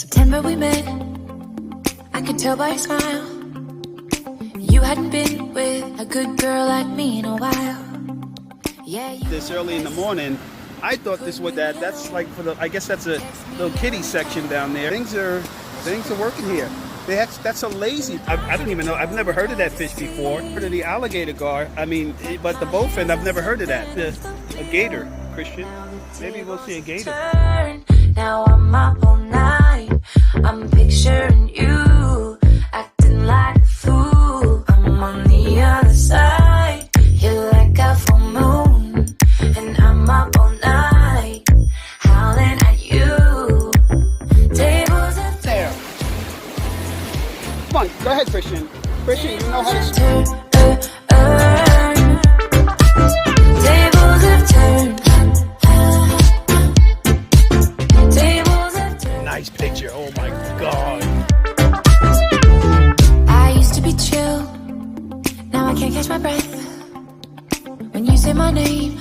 September we met, I could tell by your smile. You hadn't been with a good girl like me in a while. Yeah, This early in the morning, I thought this was that's like for the, I guess that's a little kiddie section down there. Things are working here. That's a lazy, I don't even know, I've never heard of that fish before. Heard of the alligator gar, I mean, but the bowfin, I've never heard of that. A gator, Christian. Maybe we'll see a gator. Now I'm up all night, I'm picturing you, acting like a fool. I'm on the other side, you're like a full moon, and I'm up all night, howling at you. Tables are There. Come on, go ahead, Christian. Christian, you know how to turn. Tables have turned. Tables have turned. Nice picture, oh my God. I used to be chill, now I can't catch my breath. When you say my name,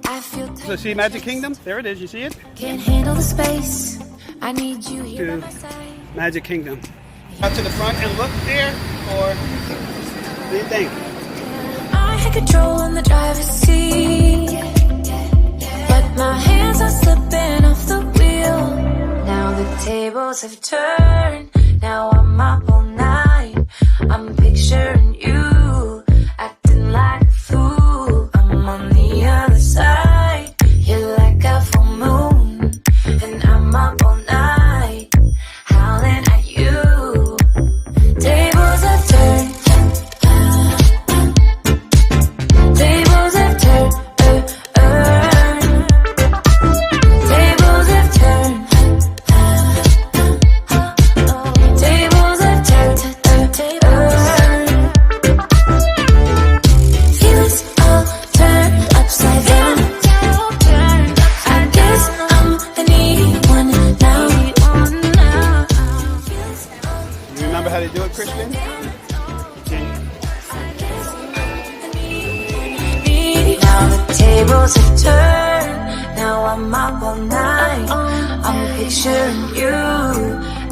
I feel So see Magic Kingdom? There it is, you see it? can't handle the space. I need you here by my side. Magic Kingdom. Out to the front and look there, or what do you think? I had control in the driver's seat, but my hands are slipping off the wheel. Now the tables have turned, now I'm up all night, I'm picturing you, acting like a fool. I'm on the other side, you're like a full moon, and I'm up all night, howling at you. Tables have turned. Tables have turned. Tables have turned. Tables have turned. Feelings all turned upside down. I guess I'm the needy one now. You remember how to do it, Christian? Now the tables have turned. Now I'm up all night. I'm picturing you,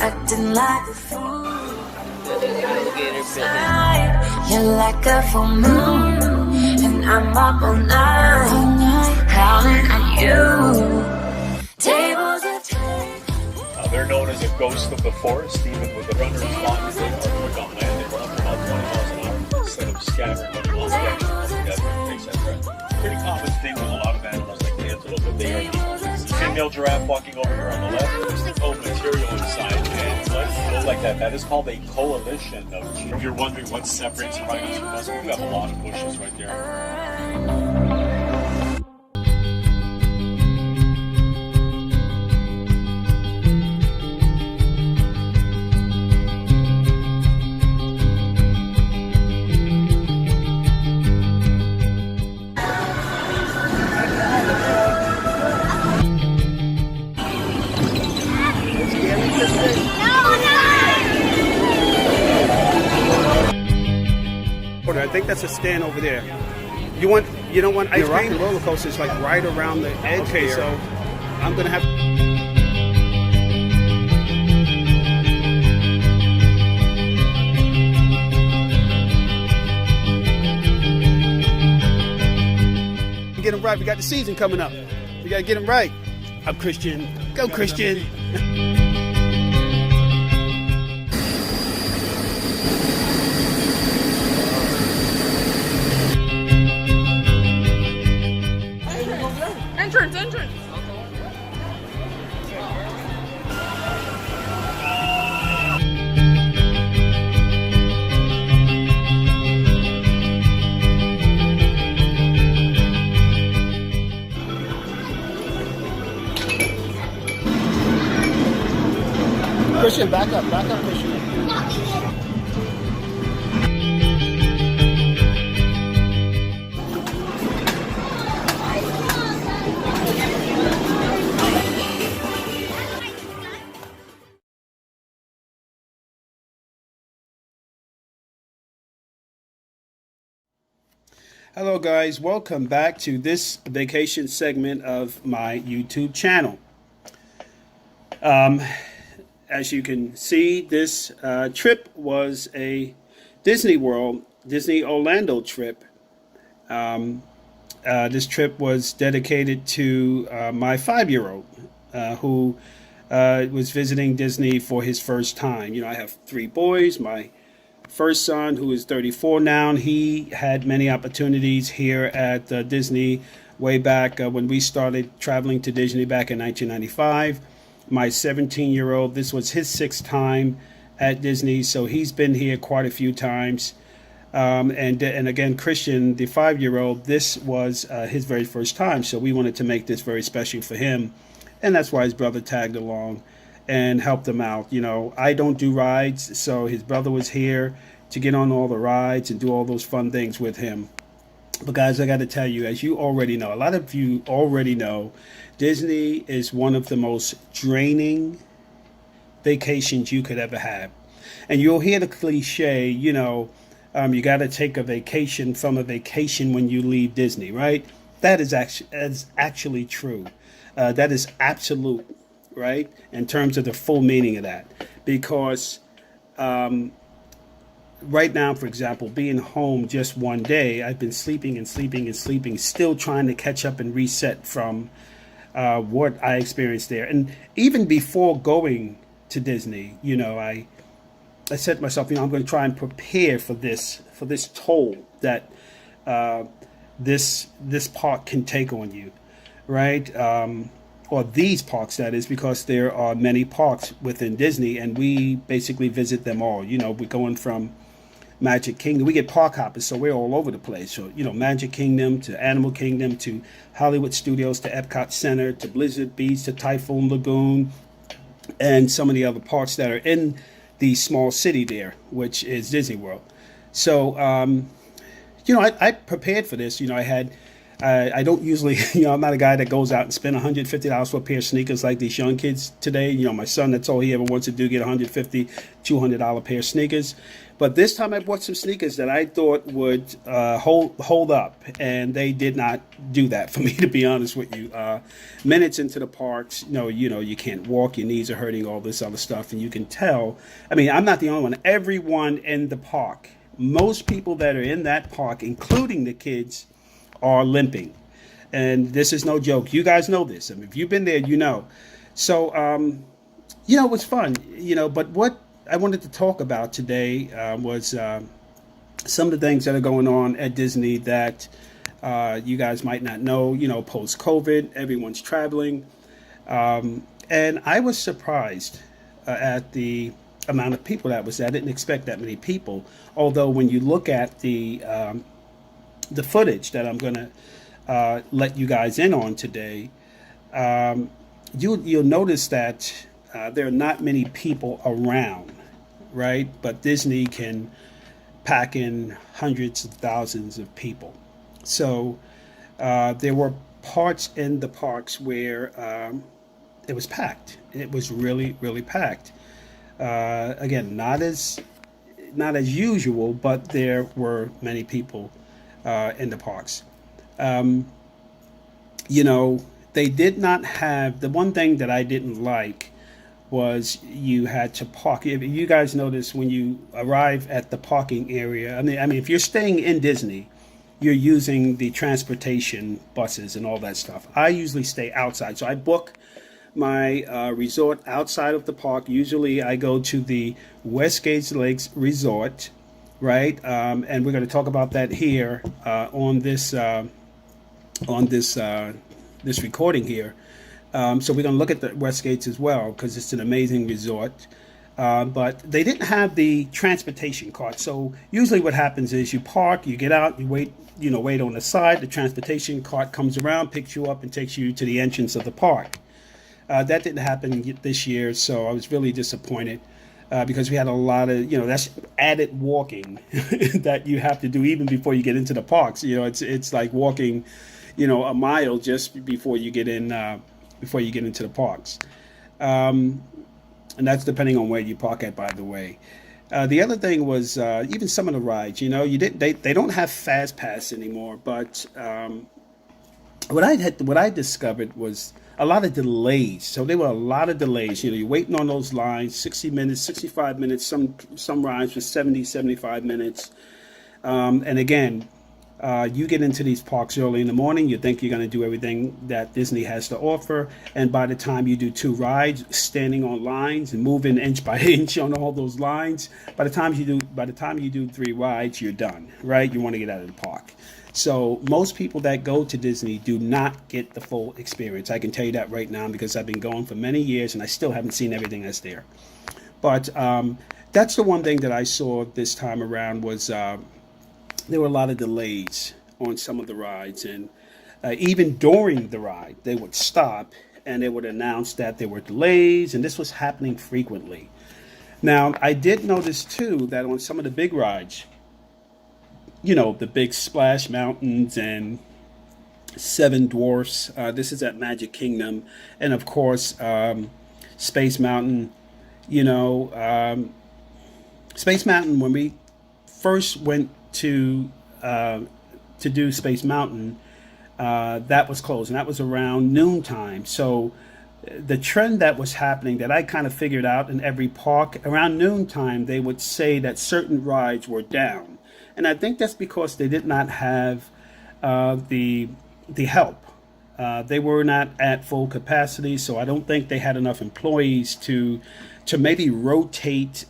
acting like a fool. You're like a full moon, and I'm up all night, howling at you. Tables have turned. They're known as a ghost of the forest, even with the runners gone, they are gone, and they run up to about 20 miles an hour instead of scattering on all directions together, etc. Pretty common thing with a lot of animals like the antelope, but they are the female giraffe walking over here on the left. There's the coat material inside, and like, like that. That is called a coalition of. If you're wondering what separates rhinos from us, we do have a lot of bushes right there. I think that's a stand over there. You don't want ice cream? The roller coaster is like right around the edge. Okay, so I'm gonna have. Get them right. We got the season coming up. We gotta get them right. I'm Christian. Go Christian. Entrance! Christian, back up, Christian. Hello guys, welcome back to this vacation segment of my YouTube channel. as you can see, this trip was a Disney Orlando trip. This trip was dedicated to my 5-year-old who was visiting Disney for his first time. I have 3 boys. My first son, who is 34 now, he had many opportunities here at Disney way back when we started traveling to Disney back in 1995. My 17-year-old, this was his 6th time at Disney, so he's been here quite a few times. And again, Christian, the 5-year-old, this was his very first time, so we wanted to make this very special for him, and that's why his brother tagged along and helped him out. I don't do rides, so his brother was here to get on all the rides and do all those fun things with him. But guys, I got to tell you, as you already know, a lot of you already know, Disney is one of the most draining vacations you could ever have. And you'll hear the cliche, you got to take a vacation from a vacation when you leave Disney, right? That is actually true. That is absolute, right? In terms of the full meaning of that. Because right now, for example, being home just one day, I've been sleeping and sleeping and sleeping, still trying to catch up and reset from what I experienced there. And even before going to Disney, I said to myself, I'm going to try and prepare for this toll that this park can take on you, right? Or these parks, that is, because there are many parks within Disney, and we basically visit them all. We're going from Magic Kingdom. We get park hoppers, so we're all over the place. So, Magic Kingdom to Animal Kingdom to Hollywood Studios to Epcot Center to Blizzard Beach to Typhoon Lagoon and some of the other parks that are in the small city there, which is Disney World. So, I prepared for this. I don't usually, I'm not a guy that goes out and spend $150 for a pair of sneakers like these young kids today. My son, that's all he ever wants to do, get $150, $200 pair of sneakers. But this time I bought some sneakers that I thought would hold up, and they did not do that for me, to be honest with you. Minutes into the parks, you can't walk, your knees are hurting, all this other stuff, and you can tell. I'm not the only one. Everyone in the park, most people that are in that park, including the kids, are limping. And this is no joke. You guys know this. If you've been there, you know. So, it was fun, but what I wanted to talk about today was some of the things that are going on at Disney that you guys might not know. Post-COVID, everyone's traveling. And I was surprised at the amount of people that was there. I didn't expect that many people. Although when you look at the footage that I'm going to let you guys in on today, you'll notice that there are not many people around, right? But Disney can pack in hundreds of thousands of people. So there were parts in the parks where it was packed. It was really, really packed. Again, not as usual, but there were many people in the parks. They did not have, the one thing that I didn't like was you had to park. If you guys notice, when you arrive at the parking area, if you're staying in Disney, you're using the transportation buses and all that stuff. I usually stay outside, so I book my resort outside of the park. Usually I go to the Westgate Lakes Resort, right? And we're going to talk about that here on this recording here. So we're going to look at the Westgates as well, because it's an amazing resort. But they didn't have the transportation cart. So usually what happens is you park, you get out, you wait on the side. The transportation cart comes around, picks you up, and takes you to the entrance of the park. That didn't happen this year, so I was really disappointed. Because we had a lot of, that's added walking that you have to do even before you get into the parks. It's like walking, a mile just before you get in, before you get into the parks. And that's depending on where you park at, by the way. The other thing was even some of the rides, they don't have Fast Pass anymore. But what I discovered was a lot of delays. So there were a lot of delays. You know, you're waiting on those lines, 60 minutes, 65 minutes, some rides for 70, 75 minutes. And again, you get into these parks early in the morning, you think you're going to do everything that Disney has to offer, and by the time you do 2 rides, standing on lines and moving inch by inch on all those lines, by the time you do 3 rides, you're done, right? You want to get out of the park. So most people that go to Disney do not get the full experience. I can tell you that right now because I've been going for many years and I still haven't seen everything that's there. But that's the one thing that I saw this time around was there were a lot of delays on some of the rides, and even during the ride, they would stop and they would announce that there were delays, and this was happening frequently. Now, I did notice too that on some of the big rides, you know, the big Splash Mountains and Seven Dwarfs, this is at Magic Kingdom, and of course, Space Mountain, you know, Space Mountain, when we first went to do Space Mountain, that was closed, and that was around noontime. So the trend that was happening that I kind of figured out in every park around noontime, they would say that certain rides were down, and I think that's because they did not have the help. They were not at full capacity, so I don't think they had enough employees to maybe rotate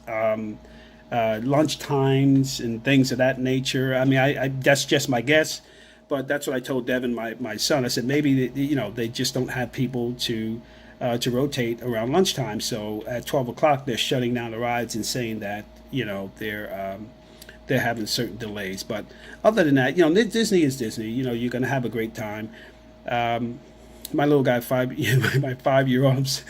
lunch times and things of that nature. I mean, I that's just my guess, but that's what I told Devin, my son. I said maybe they just don't have people to rotate around lunchtime. So at 12 o'clock, they're shutting down the rides and saying that they're having certain delays. But other than that, Disney is Disney. You're going to have a great time. My little guy, my 5-year-old,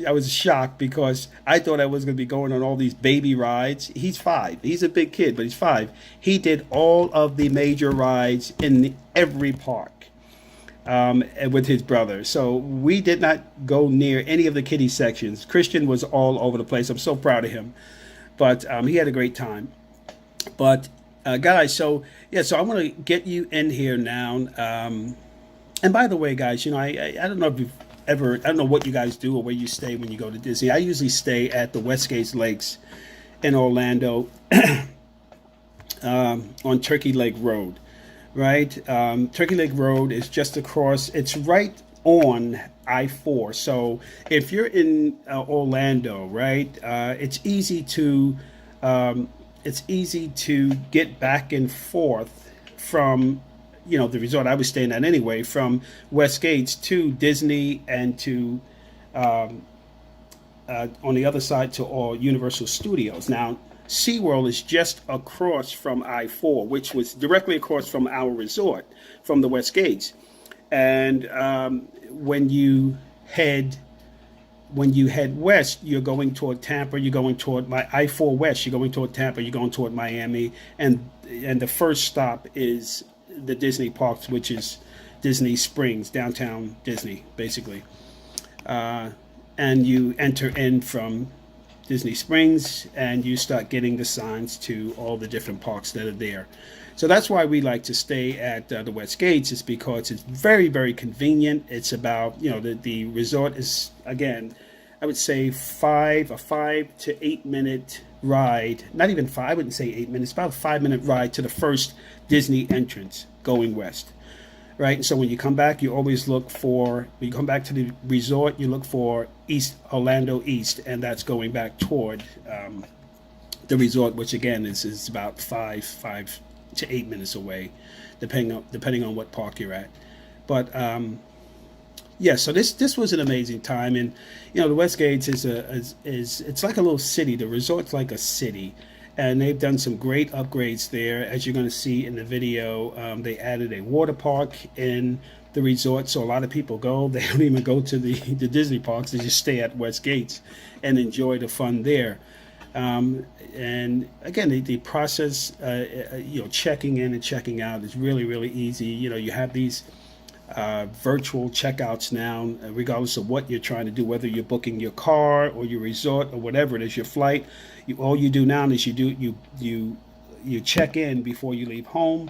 I was shocked because I thought I was going to be going on all these baby rides. He's 5. He's a big kid, but he's 5. He did all of the major rides in every park with his brother. So we did not go near any of the kiddie sections. Christian was all over the place. I'm so proud of him. But he had a great time. But guys, so I want to get you in here now. And by the way, guys, I don't know if you've ever, I don't know what you guys do or where you stay when you go to Disney. I usually stay at the Westgate Lakes in Orlando on Turkey Lake Road, right? Turkey Lake Road is just across, it's right on I-4. So if you're in Orlando, right, it's easy to get back and forth from the resort I was staying at anyway, from Westgate to Disney and to on the other side to Universal Studios. Now, SeaWorld is just across from I-4, which was directly across from our resort, from the Westgate. And when you head west, you're going toward Tampa, you're going toward I-4 west, you're going toward Tampa, you're going toward Miami, and the first stop is the Disney parks, which is Disney Springs, downtown Disney, basically. And you enter in from Disney Springs and you start getting the signs to all the different parks that are there. So that's why we like to stay at the Westgate, is because it's very, very convenient. It's about, the resort is, again, I would say a 5 to 8 minute ride, not even 5, I wouldn't say 8 minutes, about a 5-minute ride to the first Disney entrance going west, right? And so when you come back, you always look for, when you come back to the resort, you look for Orlando East, and that's going back toward the resort, which again is about 5 to 8 minutes away, depending on what park you're at. But so this was an amazing time, and the Westgate is it's like a little city. The resort's like a city, and they've done some great upgrades there, as you're going to see in the video. They added a water park in the resort, so a lot of people go. They don't even go to the Disney parks; they just stay at Westgate and enjoy the fun there. And again, the process, checking in and checking out is really, really easy. You have these virtual checkouts now, regardless of what you're trying to do, whether you're booking your car or your resort or whatever it is, your flight. All you do now is you check in before you leave home,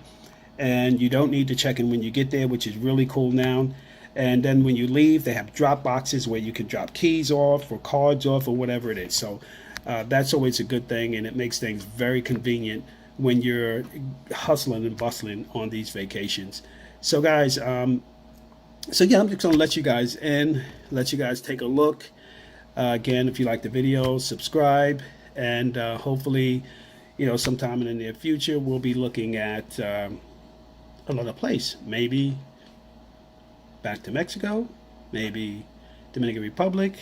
and you don't need to check in when you get there, which is really cool now. And then when you leave, they have drop boxes where you can drop keys off or cards off or whatever it is. So that's always a good thing, and it makes things very convenient when you're hustling and bustling on these vacations. So guys, so yeah, I'm just gonna let you guys in, let you guys take a look. Again, if you like the video, subscribe, and hopefully, sometime in the near future, we'll be looking at another place. Maybe back to Mexico, maybe Dominican Republic,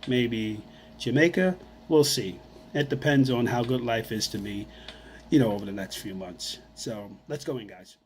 maybe Jamaica. We'll see. It depends on how good life is to me, over the next few months. So let's go in, guys.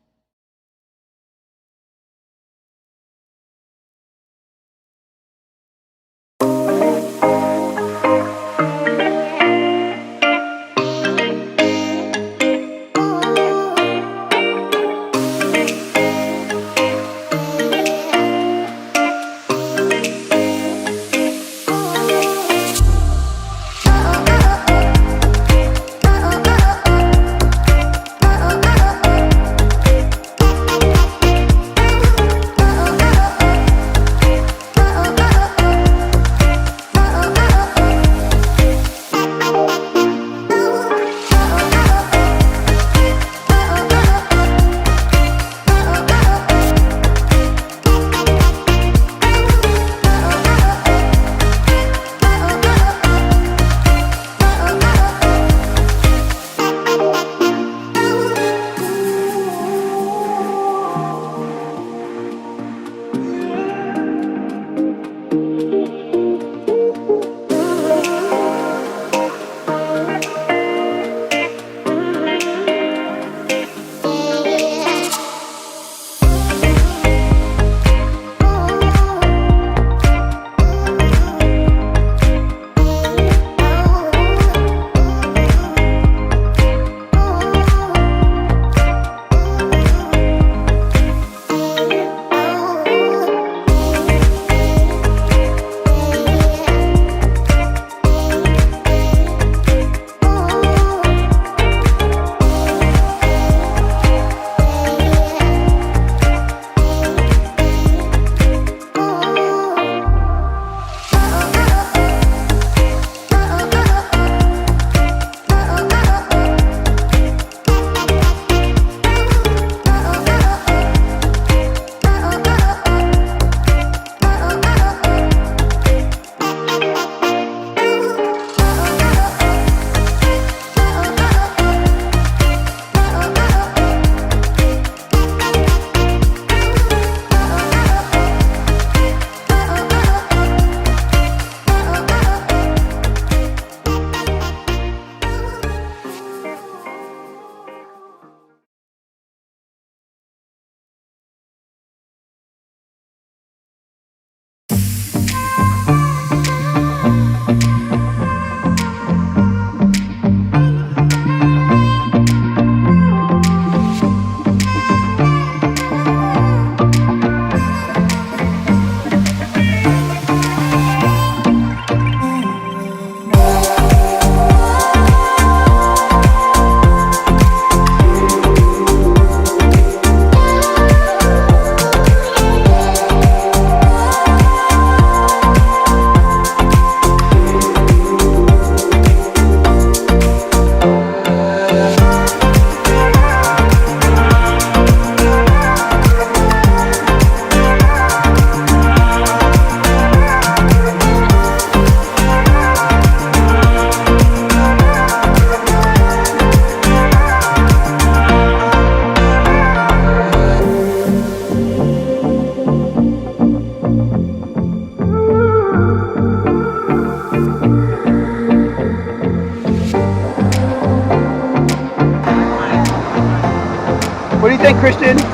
What do you think, Christian? You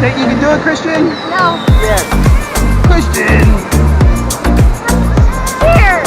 think you can do it, Christian? No. Yes. Christian! Here.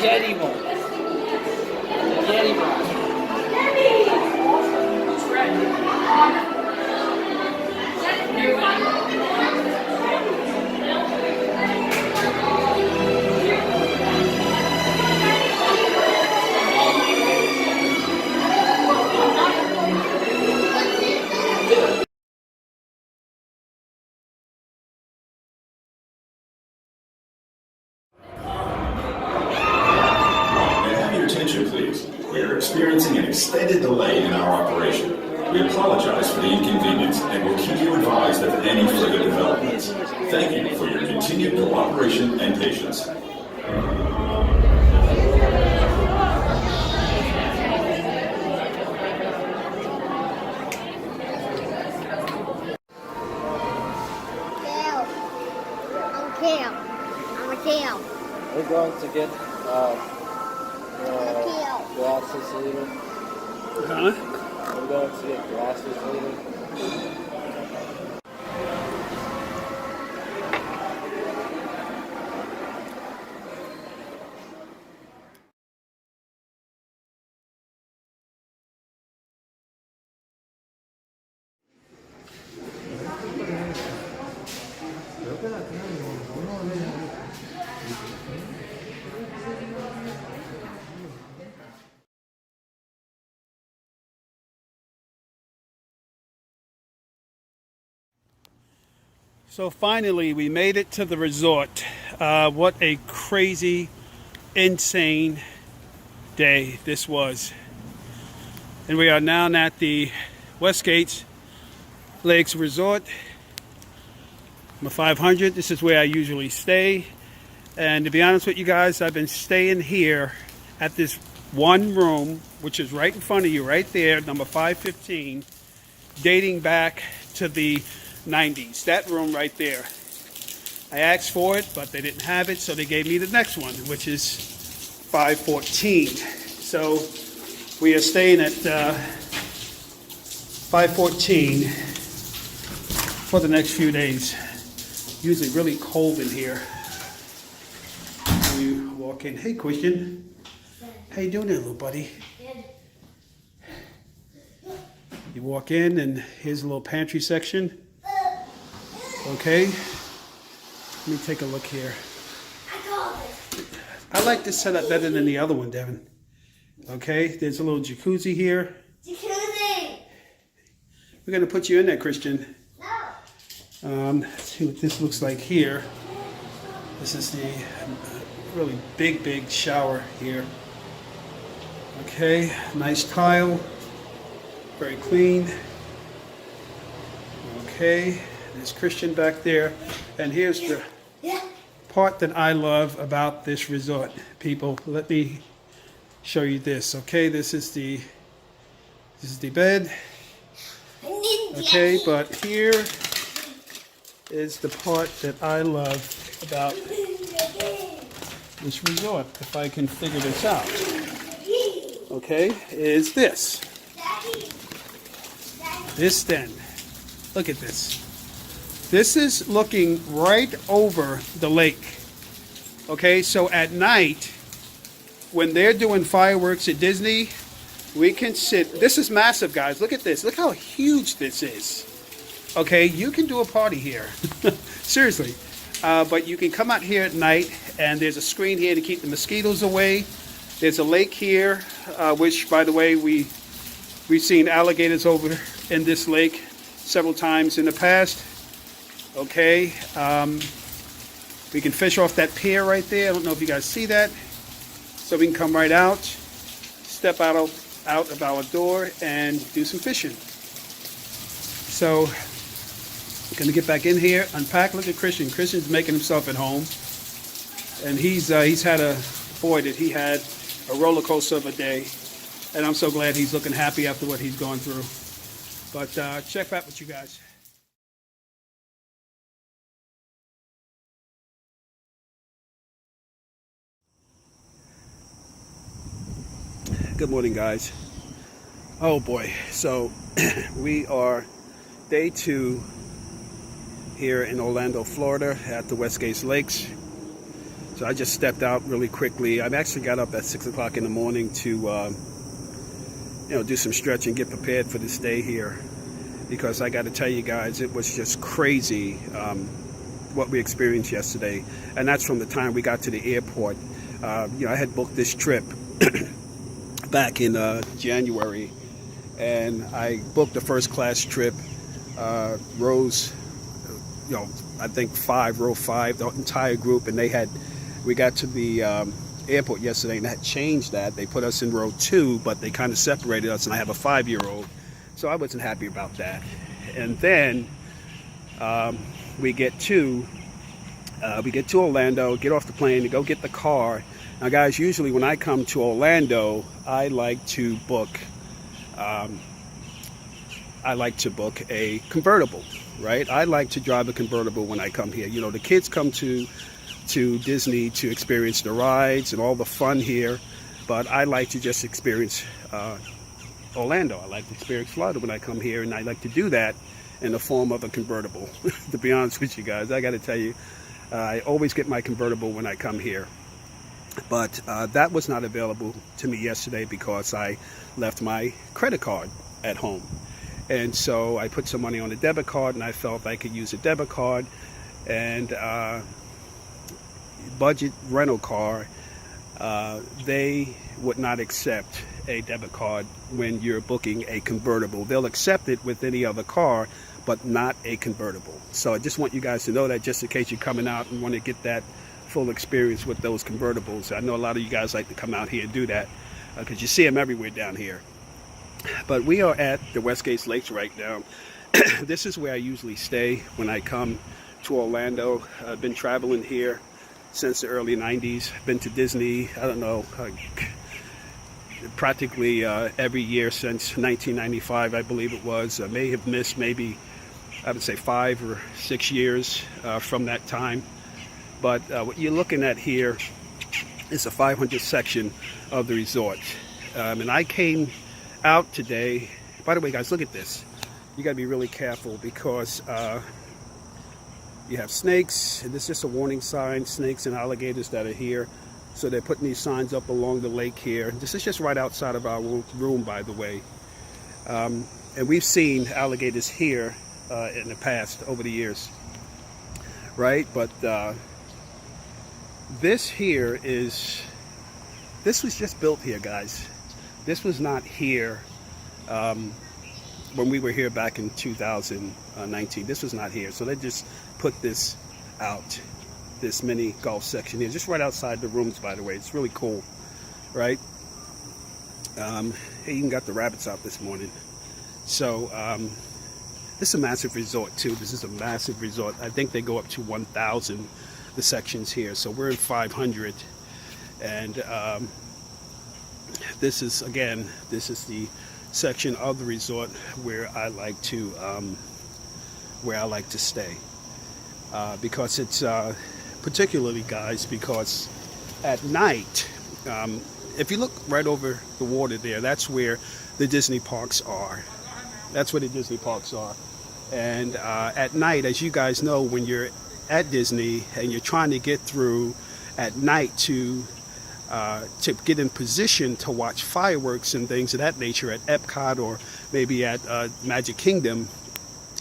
Yeti one. Yeti one. May I have your attention, please? We are experiencing an extended delay in our operation. We apologize for the inconvenience and will keep you advised of any further developments. Thank you for your continued cooperation and patience. I'm a tail. We're going to get glasses later. Huh? We're going to get glasses later. So finally, we made it to the resort. What a crazy, insane day this was. And we are now at the Westgate Lakes Resort. I'm a 500. This is where I usually stay. And to be honest with you guys, I've been staying here at this one room, which is right in front of you, right there, number 515, dating back to the 90s. That room right there. I asked for it, but they didn't have it, so they gave me the next one, which is 514. So we are staying at 514 for the next few days. Usually really cold in here. You walk in. Hey, Christian. How you doing there, little buddy? You walk in, and here's a little pantry section. Okay, let me take a look here. I like this setup better than the other one, Devin. Okay, there's a little jacuzzi here. Jacuzzi! We're going to put you in there, Christian. No. Let's see what this looks like here. This is the really big shower here. Okay, nice tile. Very clean. Okay. There's Christian back there, and here's the part that I love about this resort, people. Let me show you this. Okay, this is the bed. Okay, but here is the part that I love about this resort, if I can figure this out. Okay, is this. This den. Look at this. This is looking right over the lake. Okay, so at night, when they're doing fireworks at Disney, we can sit. This is massive, guys. Look at this. Look how huge this is. Okay, you can do a party here. Seriously. But you can come out here at night, and there's a screen here to keep the mosquitoes away. There's a lake here, which, by the way, we've seen alligators over in this lake several times in the past. Okay, we can fish off that pier right there. I don't know if you guys see that. So we can come right out, step out of our door, and do some fishing. So we're gonna get back in here, unpack. Look at Christian. Christian's making himself at home, and he's had did he had a roller coaster of a day, and I'm so glad he's looking happy after what he's gone through. But check back with you guys. Good morning, guys. Oh boy, so we are day 2 here in Orlando, Florida at the Westgate Lakes. It's So I just stepped out really quickly. I actually got up at 6 o'clock in the morning to do some stretching, get prepared for this day here, because I got to tell you guys, it was just crazy what we experienced yesterday. And that's from the time we got to the airport. I had booked this trip back in January, and I booked a first class trip, rows, I think row 5, the entire group, and we got to the airport yesterday and had changed that. They put us in row 2, but they kind of separated us, and I have a 5-year-old, so I wasn't happy about that. And then we get to Orlando, get off the plane to go get the car. Now guys, usually when I come to Orlando, I like to book a convertible, right? I like to drive a convertible when I come here. The kids come to Disney to experience the rides and all the fun here, but I like to just experience Orlando. I like to experience Florida when I come here, and I like to do that in the form of a convertible. To be honest with you guys, I got to tell you, I always get my convertible when I come here. But that was not available to me yesterday because I left my credit card at home. And so I put some money on a debit card, and I felt I could use a debit card. And budget rental car, they would not accept a debit card when you're booking a convertible. They'll accept it with any other car, but not a convertible. So I just want you guys to know that, just in case you're coming out and want to get that full experience with those convertibles. I know a lot of you guys like to come out here and do that because you see them everywhere down here. But we are at the Westgate Lakes right now. This is where I usually stay when I come to Orlando. I've been traveling here since the early 90s. Been to Disney, I don't know, practically every year since 1995, I believe it was. I may have missed maybe, I would say 5 or 6 years from that time. But what you're looking at here is a 500 section of the resort. And I came out today. By the way, guys, look at this. You got to be really careful because you have snakes, and this is just a warning sign, snakes and alligators that are here. So they're putting these signs up along the lake here. This is just right outside of our room, by the way. And we've seen alligators here in the past, over the years, right? But this was just built here, guys. This was not here when we were here back in 2019. This was not here. So they just put this out, this mini golf section here, just right outside the rooms, by the way. It's really cool, right? They even got the rabbits out this morning. So this is a massive resort too. This is a massive resort. I think they go up to 1,000, the sections here. So we're in 500. And this is the section of the resort where I like to stay, because it's particularly, guys, because at night, if you look right over the water there, that's where the Disney parks are. That's where the Disney parks are. And at night, as you guys know, when you're at Disney and you're trying to get through at night to get in position to watch fireworks and things of that nature at Epcot or maybe at Magic Kingdom,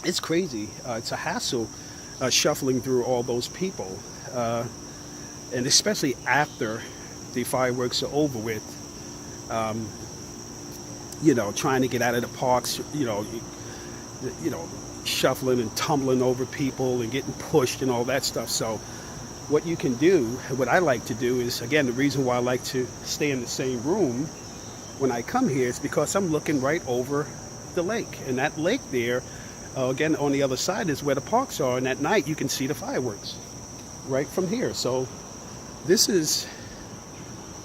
it's crazy. It's a hassle shuffling through all those people, and especially after the fireworks are over with. Trying to get out of the parks, shuffling and tumbling over people and getting pushed and all that stuff. So what you can do, what I like to do is, again, the reason why I like to stay in the same room when I come here is because I'm looking right over the lake. And that lake there, again, on the other side is where the parks are. And at night, you can see the fireworks right from here. So this is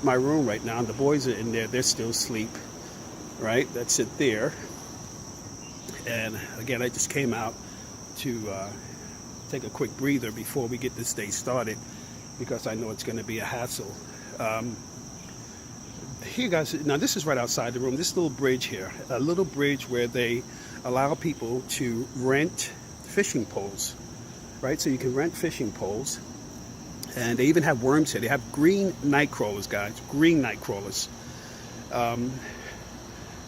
my room right now. The boys are in there. They're still asleep, right? That's it there. And again, I just came out to take a quick breather before we get this day started, because I know it's going to be a hassle. Here, guys, now this is right outside the room. This little bridge here, a little bridge where they allow people to rent fishing poles, right? So you can rent fishing poles, And they even have worms here. They have green night crawlers, guys. Green night crawlers. And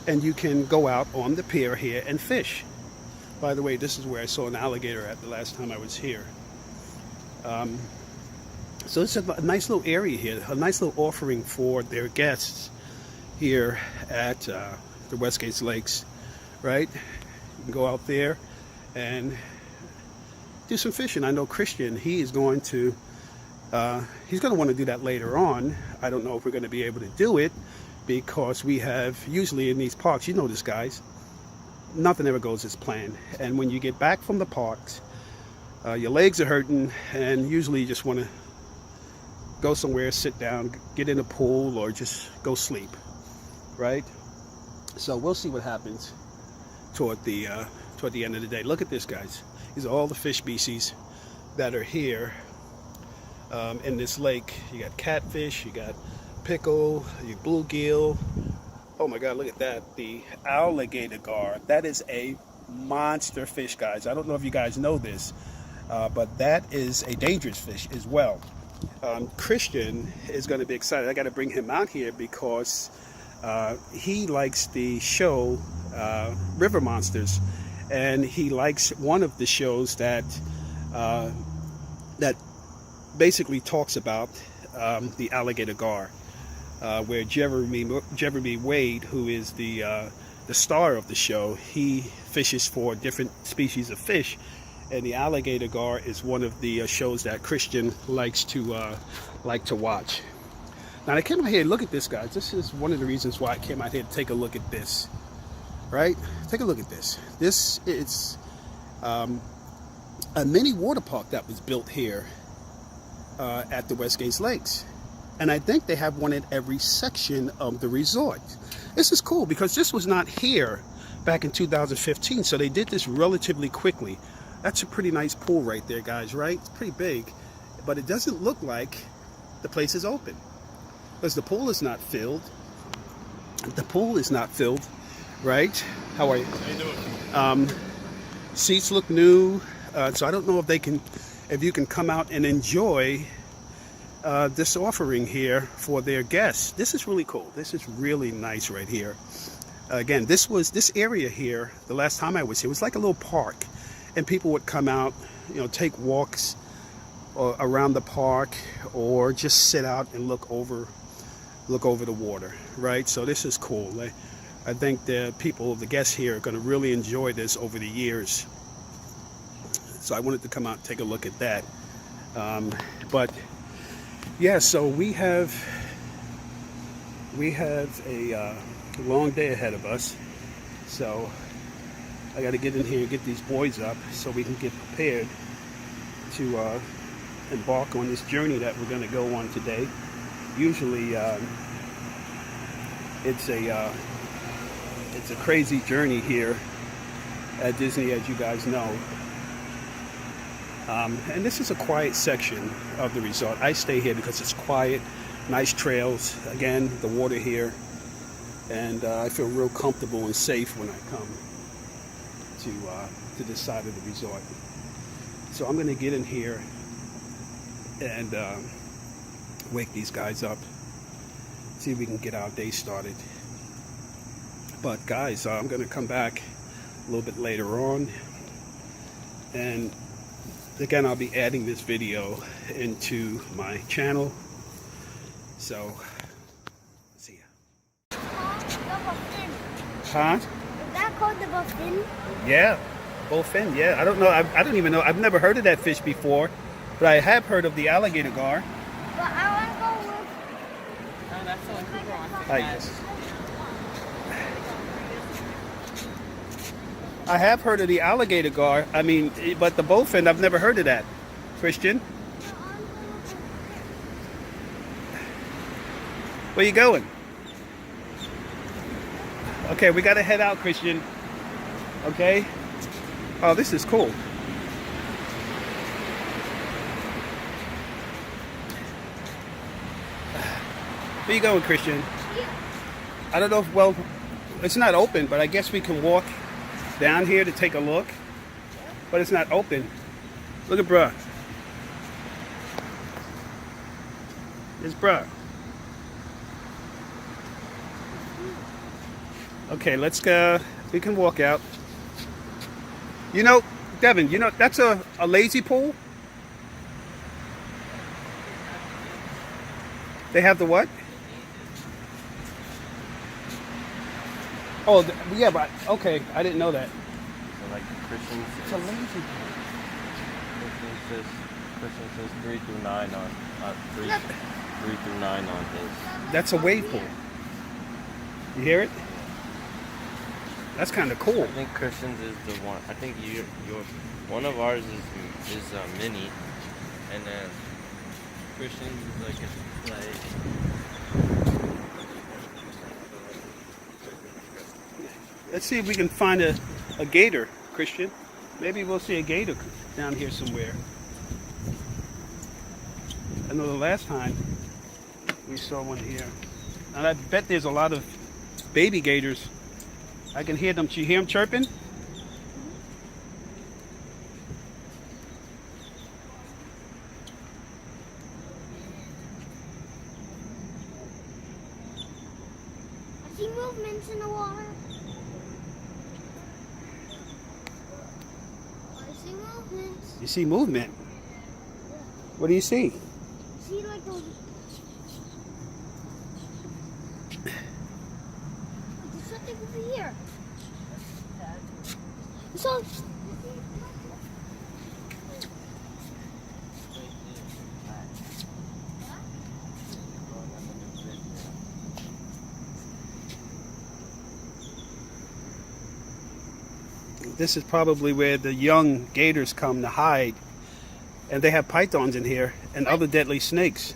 you can go out on the pier here and fish. By the way, this is where I saw an alligator at the last time I was here. So it's a nice little area here, a nice little offering for their guests here at the Westgate Lakes, right? You can go out there and do some fishing. I know Christian, he's going to want to do that later on. I don't know if we're going to be able to do it because we have, usually in these parks, you know this, guys, nothing ever goes as planned. And when you get back from the parks, your legs are hurting, and usually you just want to go somewhere, sit down, get in a pool, or just go sleep, right? So we'll see what happens toward the end of the day. Look at this, guys. These are all the fish species that are here in this lake. You got catfish, you got pickle, you bluegill. Oh my God, look at that. The alligator gar. That is a monster fish, guys. I don't know if you guys know this, but that is a dangerous fish as well. Christian is going to be excited. I got to bring him out here because he likes the show River Monsters, and he likes one of the shows that that basically talks about the alligator gar, where Jeremy Wade, who is the star of the show, he fishes for different species of fish. And the alligator gar is one of the shows that Christian likes to watch. Now I came out here, look at this, guys. This is one of the reasons why I came out here to take a look at this. Right? Take a look at this. This is a mini water park that was built here at the Westgate Lakes. And I think they have one in every section of the resort. This is cool because this was not here back in 2015. So they did this relatively quickly. That's a pretty nice pool right there, guys, right? It's pretty big, but it doesn't look like the place is open because the pool is not filled. The pool is not filled, right? How are you? How you doing? Seats look new, so I don't know if you can come out and enjoy this offering here for their guests. This is really cool. This is really nice right here. Again, this area here, the last time I was here, was like a little park. And people would come out, take walks around the park, or just sit out and look over the water, right? So this is cool. I think the guests here are going to really enjoy this over the years. So I wanted to come out and take a look at that. But yeah, so we have a long day ahead of us. So I got to get in here and get these boys up so we can get prepared to embark on this journey that we're going to go on today. Usually it's a crazy journey here at Disney, as you guys know. And this is a quiet section of the resort. I stay here because it's quiet, nice trails. Again, the water here, and I feel real comfortable and safe when I come to this side of the resort. So I'm going to get in here and wake these guys up, see if we can get our day started. But guys, I'm going to come back a little bit later on, and again, I'll be adding this video into my channel. So see ya. Huh? Is that called the bullfin? Yeah, bullfin. Yeah, I don't know. I don't even know. I've never heard of that fish before, but I have heard of the alligator gar. But I want to go with. Oh, that's the one Cooper wants to I catch. guess. I have heard of the alligator gar. I mean, but the bullfin, I've never heard of that. Christian, where you going? Okay, we got to head out, Christian. Okay. Oh, this is cool. Where you going, Christian? I don't know if, well, it's not open, but I guess we can walk down here to take a look. But it's not open. Look at bruh. It's bruh. Okay, let's go. We can walk out. You know, Devin, you know, that's a lazy pool. They have the what? Oh, yeah, but okay, I didn't know that. So like Christians, It's a lazy pool. Christian says 3 through 9 on 3 through 9 on his. That's a wave pool. You hear it? That's kind of cool. I think Christians is the one. I think your one of ours is mini, and then Christians is like a play. Let's see if we can find a gator, Christian. Maybe we'll see a gator down here somewhere. I know the last time we saw one here. And I bet there's a lot of baby gators. I can hear them. Do you hear them chirping? I see movements in the water. I see movements. You see movement. What do you see? See like those. There's something over here. So. This is probably where the young gators come to hide. And they have pythons in here and other deadly snakes.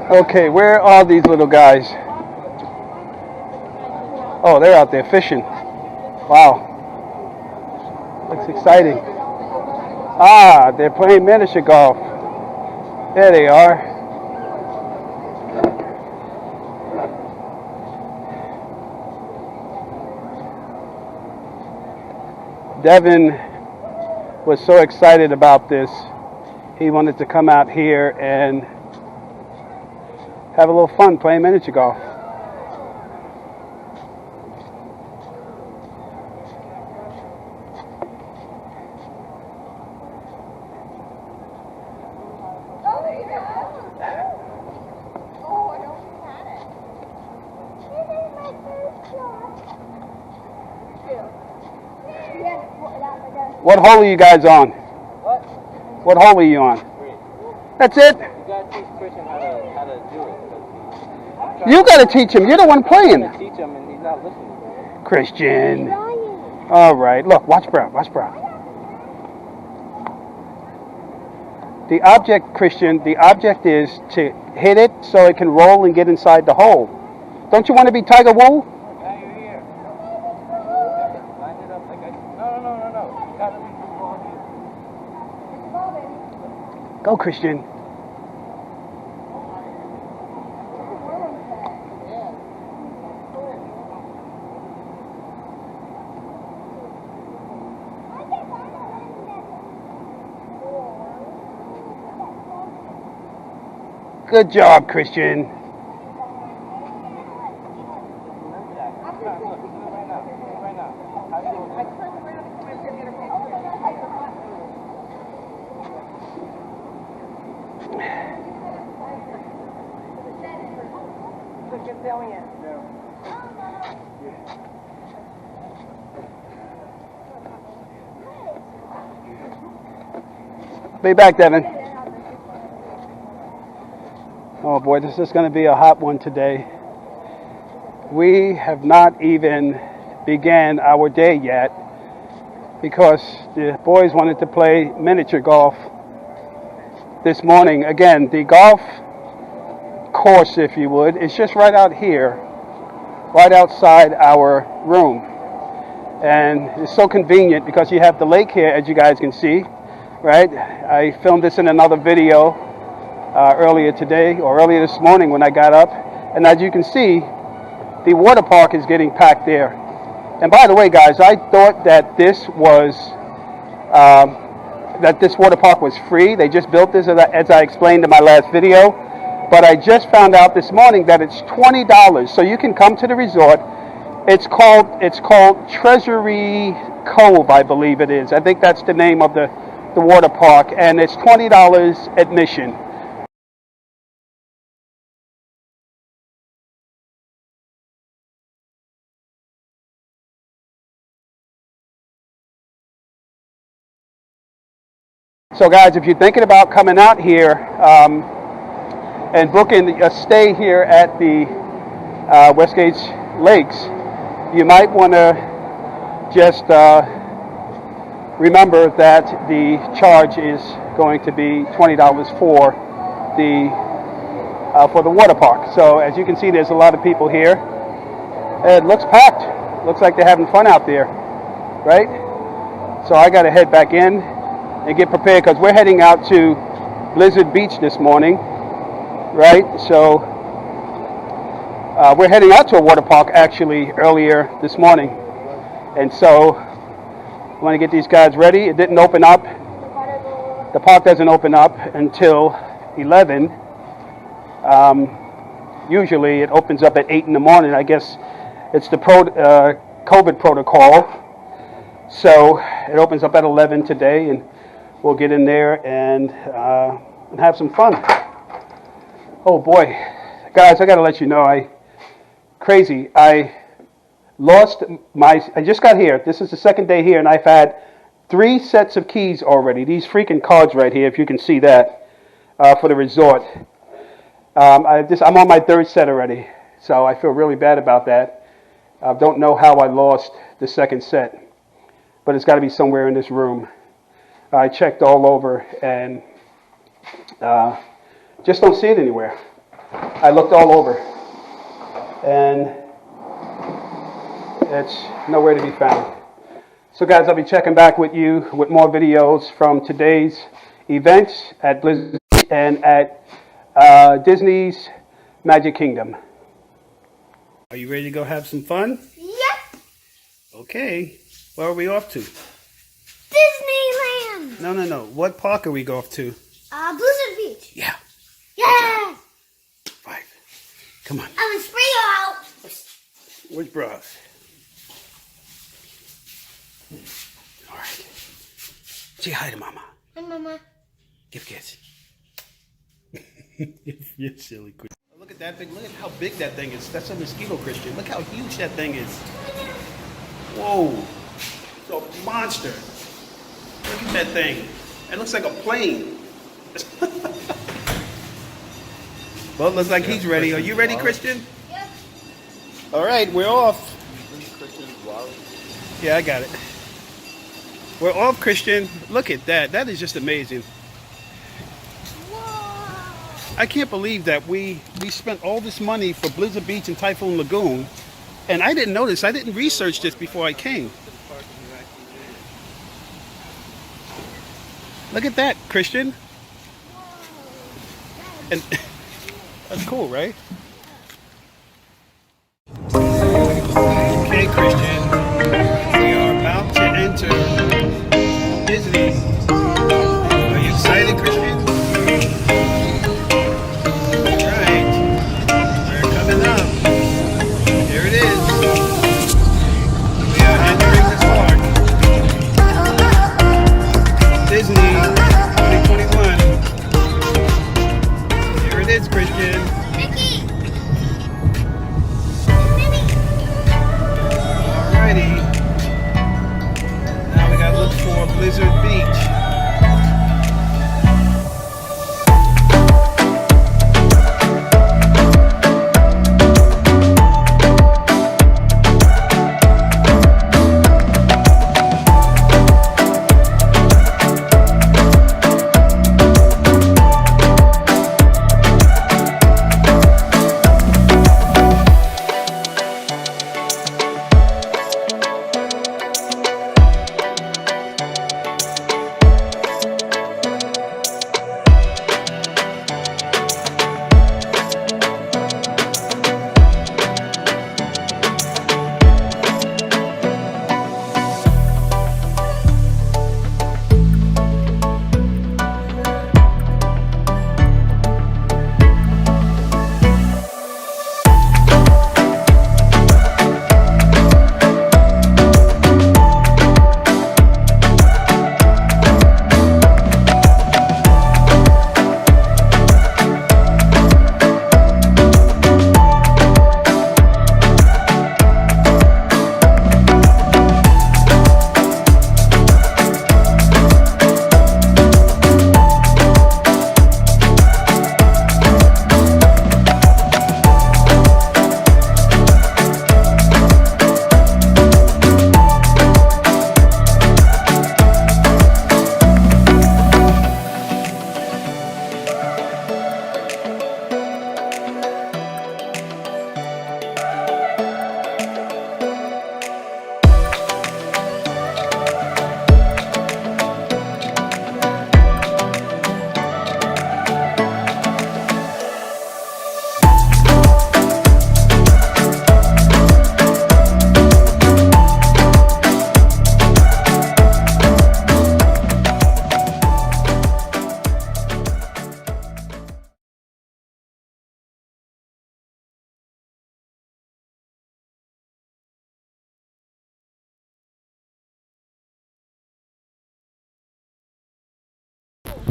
Okay, where are these little guys? Oh, they're out there fishing. Wow. Looks exciting. Ah, they're playing miniature golf. There they are. Devin was so excited about this. He wanted to come out here and have a little fun playing miniature golf. What hole are you guys on? What? What hole are you on? That's it? You gotta teach Christian how to do it. You gotta teach him. You're the one playing. I'm trying to teach him and he's not listening. Christian. All right. Look, watch Brown. Watch Brown. The object, Christian, the object is to hit it so it can roll and get inside the hole. Don't you want to be Tiger Woo? Now you're here. Line it up like I... No. You gotta be the ball here. Go, Christian. Good job, Christian. Be back, Devin. Oh boy, this is going to be a hot one today. We have not even began our day yet because the boys wanted to play miniature golf this morning. Again, the golf course, if you would, is just right out here, right outside our room. And it's so convenient because you have the lake here, as you guys can see, right? I filmed this in another video earlier today or earlier this morning when I got up, And as you can see, the water park is getting packed there. And by the way, guys, I thought that this was that this water park was free. They just built this, as I explained in my last video. But I just found out this morning that it's $20, so you can come to the resort. It's called Treasury Cove, I believe it is. I think that's the name of the water park, and it's $20 admission. So guys, if you're thinking about coming out here and booking a stay here at the Westgate Lakes, you might want to just remember that the charge is going to be $20 for the water park. So as you can see, there's a lot of people here. It looks packed. Looks like they're having fun out there, right? So I got to head back in and get prepared because we're heading out to Blizzard Beach this morning, right? So we're heading out to a water park actually earlier this morning, and so I want to get these guys ready. It didn't open up. The park doesn't open up until 11. Usually it opens up at 8 in the morning. I guess it's the COVID protocol. So it opens up at 11 today, and we'll get in there and have some fun. Oh boy, guys, I gotta let you know, I just got here. This is the second day here, and I've had 3 sets of keys already. These freaking cards right here, if you can see that, for the resort. I'm on my 3rd set already, so I feel really bad about that. I don't know how I lost the 2nd set, but it's got to be somewhere in this room. I checked all over and just don't see it anywhere. I looked all over and it's nowhere to be found. So guys, I'll be checking back with you with more videos from today's events at Blizzard and at Disney's Magic Kingdom. Are you ready to go have some fun? Yep. Okay. Where are we off to? Disneyland. No. What park are we going to? Blizzard Beach. Yeah. Yeah. 5. Come on. I'm gonna spray you out. Where's bras? All right. Say hi to Mama. Hi, Mama. Give a kiss. You're silly. Look at that thing. Look at how big that thing is. That's a mosquito, Christian. Look how huge that thing is. Whoa. It's a monster. Look at that thing. It looks like a plane. Well, it looks like he's ready. Are you ready, Christian? Yep. All right, we're off. Yeah, I got it. We're off, Christian. Look at that. That is just amazing. Whoa. I can't believe that we spent all this money for Blizzard Beach and Typhoon Lagoon, and I didn't notice. I didn't research this before I came. Look at that, Christian. And that's cool, right? Okay, Christian. We are about to enter Disney. Are you excited, Christian? All right. We're coming up. Here it is. We are entering the park. Disney 2021. Here it is, Christian. Mickey. All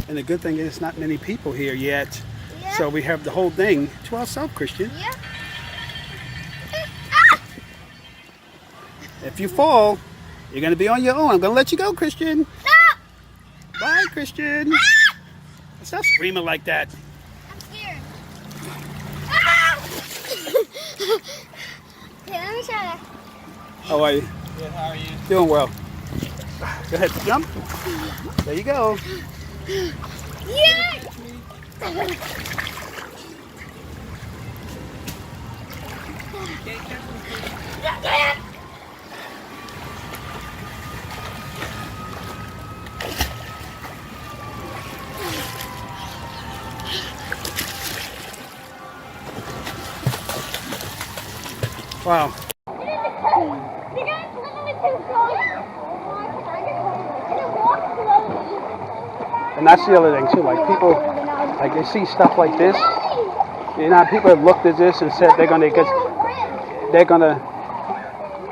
And the good thing is not many people here yet. Yeah. So we have the whole thing to ourselves, Christian. Yeah. If you fall, you're going to be on your own. I'm going to let you go, Christian. No! Bye, Christian. Stop screaming like that. I'm scared. Ah! Okay, let me try that. How are you? Good, how are you? Doing well. Go ahead, jump. There you go. Yeah! Wow. And that's the other thing too. Like people, like they see stuff like this. You know, people have looked at this and said they're gonna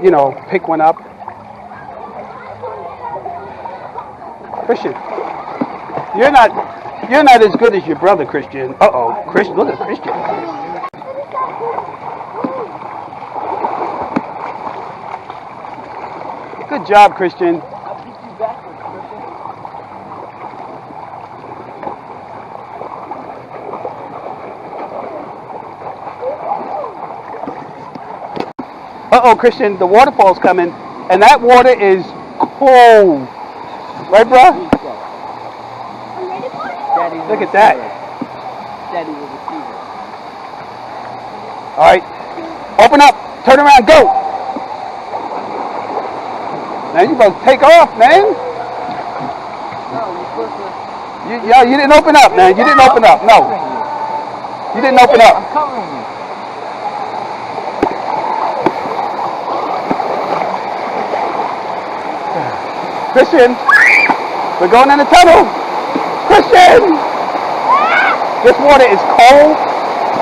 you know, pick one up. Christian, you're not as good as your brother, Christian. Uh-oh, Christian, look at Christian. Good job, Christian. Uh-oh, Christian, the waterfall's coming, and that water is cold. Right, bro? Look at that. Daddy was a fever. All right, open up, turn around, go. Now you about to take off, man. You didn't open up, man. You didn't open up. No. You didn't open up. I'm covering you. Christian, we're going in the tunnel. Christian! This water is cold.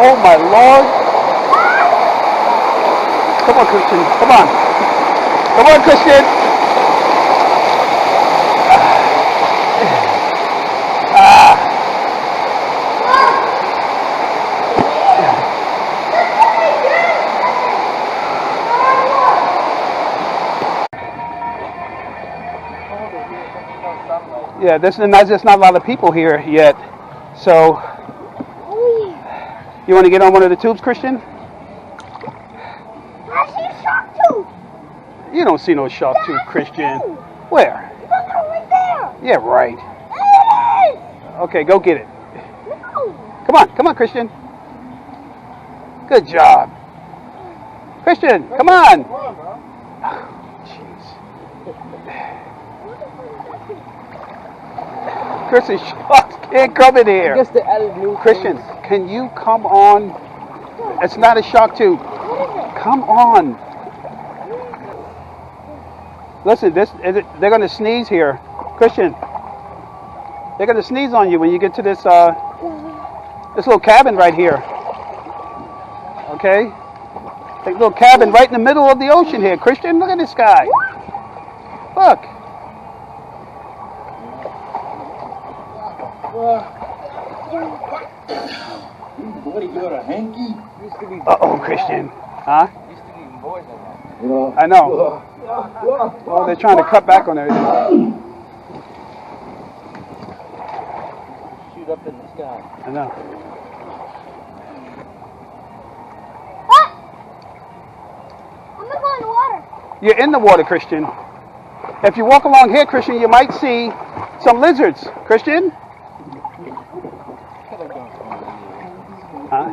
Oh my Lord. Come on, Christian. Come on. Come on, Christian. Yeah, there's just not a lot of people here yet. So, you want to get on one of the tubes, Christian? I see a shark tooth. You don't see no shark tooth, Christian. Where? Look over there. Yeah, right. There it is. Okay, go get it. No. Come on, Christian. Good job. Christian, come on. Jeez. Christian, sharks can't come in here. I guess they added new Christian, things. can you come on? It's not a shark tooth. Come on. Listen, they're going to sneeze here. Christian, they're going to sneeze on you when you get to this little cabin right here. Okay? That little cabin right in the middle of the ocean here. Christian, look at this guy. Look. What, you got a hanky? Uh-oh, Christian. Huh? Used to be more than that. I know. Well, they're trying to cut back on everything. Shoot up in the sky. I know. What? I'm gonna go in the water. You're in the water, Christian. If you walk along here, Christian, you might see some lizards. Christian? Huh?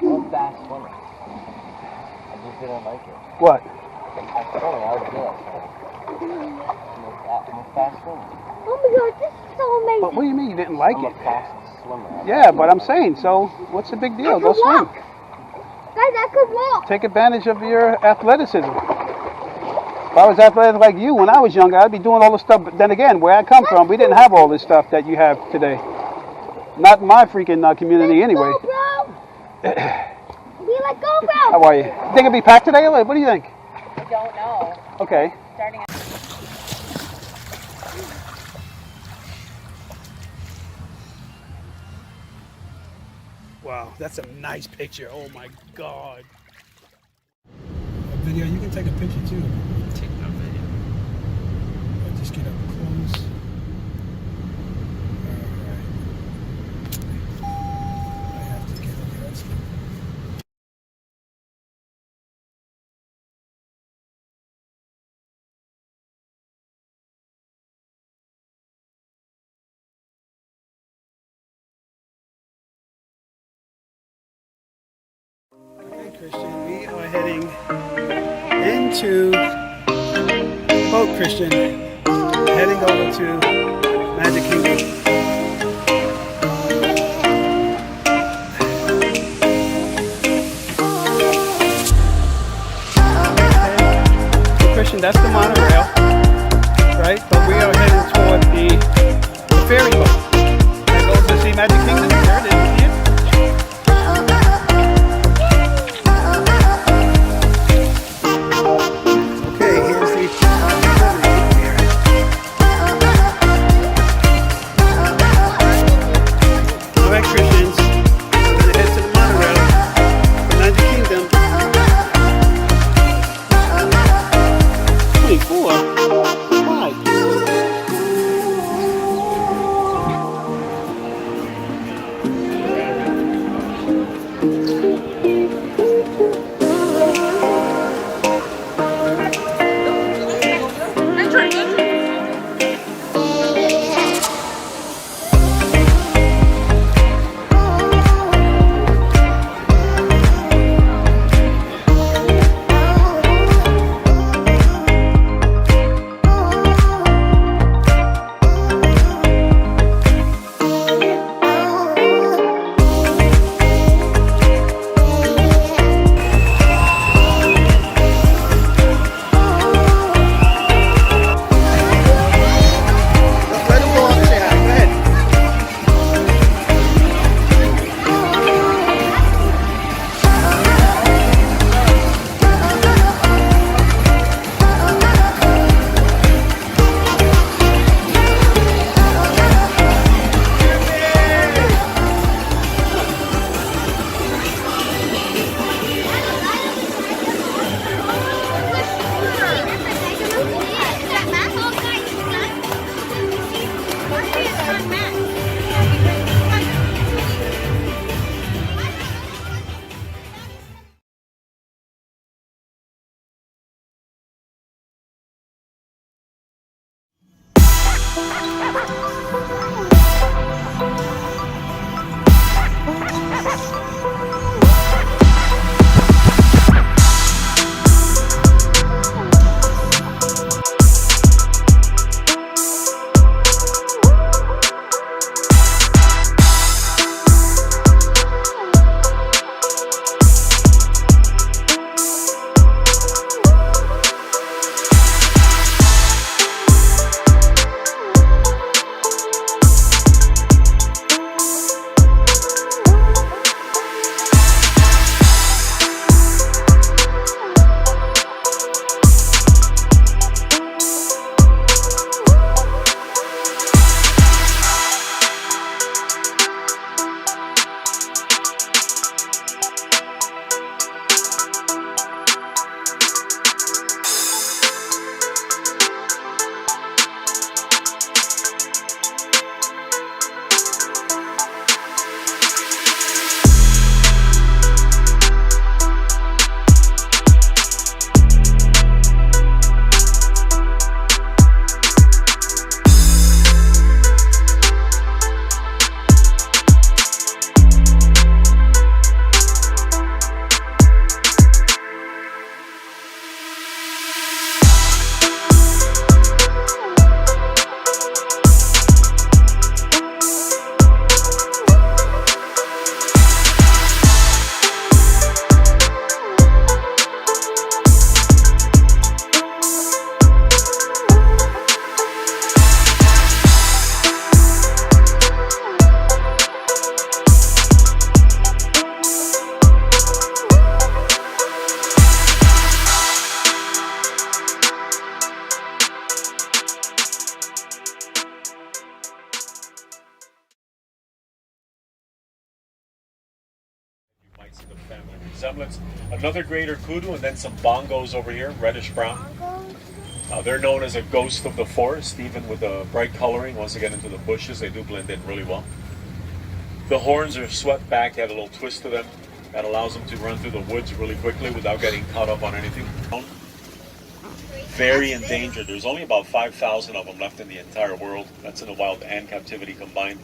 I'm fast swimmer. I just didn't like it. What? I told her I was good. I'm a fast swimmer. Oh my god, this is so amazing. But what do you mean you didn't like I'm it? a fast swimmer. Yeah, but I'm saying, so what's the big deal? I Go could swim. walk. Guys, I could walk. Take advantage of your athleticism. If I was athletic like you when I was younger, I'd be doing all this stuff. But then again, where I come from, we didn't have all this stuff that you have today. Not in my freaking community anyway. Let's go, bro. Be like, go, bro. How are you? Think it'll be packed today? What do you think? I don't know. Okay. Starting at Wow, that's a nice picture. Oh my God. A video, you can take a picture too. Take no video. I'll just get up close. Alright. I have to get over that stuff. Okay, Christian, we are heading into boat, Christian. Heading over to Magic Kingdom. Okay. So, Christian, that's the monorail, right? But we are heading toward the ferry boat that goes to see Magic Kingdom. There it is. See it? Okay, here's the all right, Christians, we're gonna head to the monorail for Magic Kingdom. 24? Why? Let him go on and say hi. Go ahead. resemblance. Another greater kudu, and then some bongos over here, reddish brown. They're known as a ghost of the forest, even with the bright coloring. Once they get into the bushes, they do blend in really well. The horns are swept back, they have a little twist to them that allows them to run through the woods really quickly without getting caught up on anything. Very endangered. There's only about 5,000 of them left in the entire world. That's in the wild and captivity combined.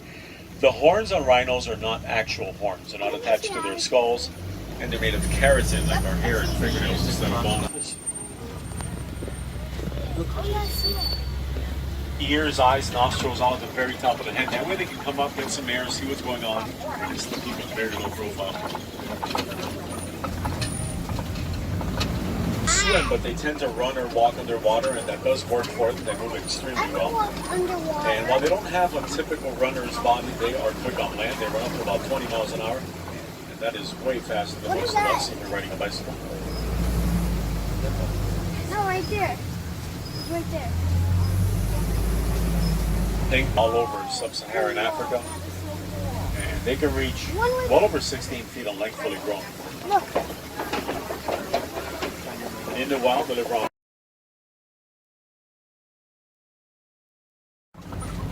The horns on rhinos are not actual horns. They're not attached to their skulls, and they're made of keratin, like our hair and fingernails, instead of bones. Ears, eyes, nostrils, all at the very top of the head. That way they can come up, get some air, see what's going on. It's the keep a very low profile. Swim, but they tend to run or walk underwater, and that does work for them. They move extremely well. And while they don't have a typical runner's body, they are quick on land. They run up to about 20 miles an hour, and that is way faster than most of us if you're riding a bicycle. No, right there. Right there. Think all over sub-Saharan Africa, and they can reach well over 16 feet in length, fully grown. Look. In the wild, they live around.